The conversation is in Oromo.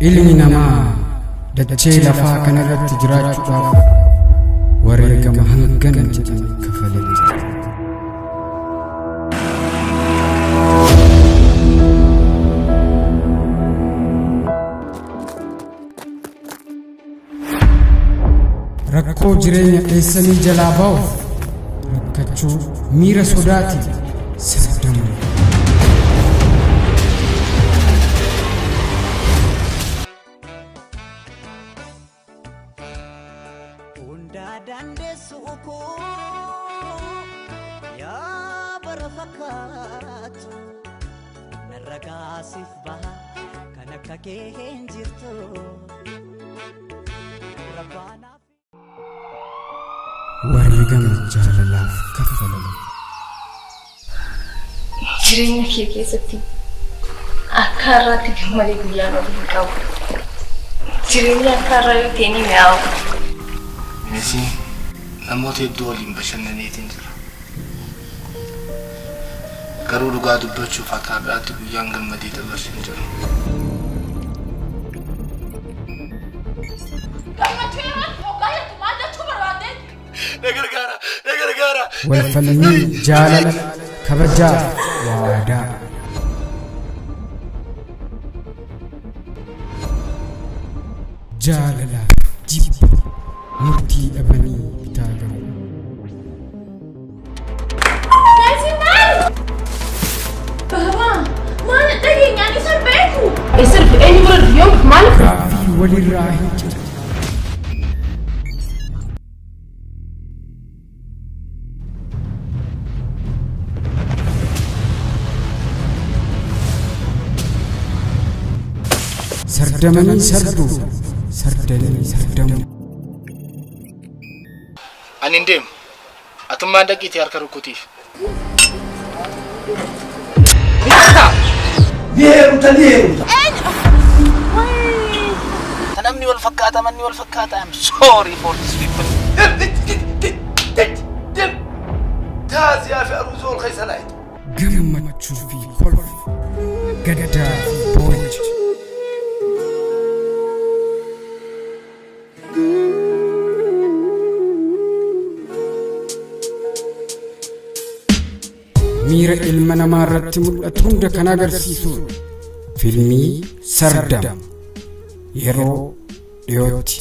ilmi namaa dachee lafaa kanarratti jiraachuudhaaf wareegama hangana jedhan kafalee jira. Rakkoo jireenya dheessanii jalaa ba'uuf rakkachuu miira sodaati sirdamu. Wareegama jaalalaaf kaffalamu. Jireenya kee keessatti akka har'aatti gammadee guyyaan ofiin qabu. Jireenya akka har'aa yoo ta'e ni mi'aawa. Meesii namoota hedduu waliin bashannaneetiin jira. Garuu dhugaa dubbachuuf akka har'aatti guyyaan gammadee dabarsee hin jiru. Walfalmii jaalala kabajaa waadaa. Jaalalaaf jibba murtii dhabanii bitaa gahu. Gaaffii walirraa hin jiru. Sardamanii sarduu, sardanii sardamu. Ani hin deemu. Atummaan dhaqiitii harka rukkutiif. Namni wal fakkaata, manni wal fakkaata. I'm sorry for this people. Taaziyaa fi aruuzoo ol keessa laayit. Gammachuu fi kolfi, gaddaa fi boo'achi. Miira ilma namaa irratti mul'atu hunda kan agarsiisu fiilmii Sardam yeroo dhiyootti.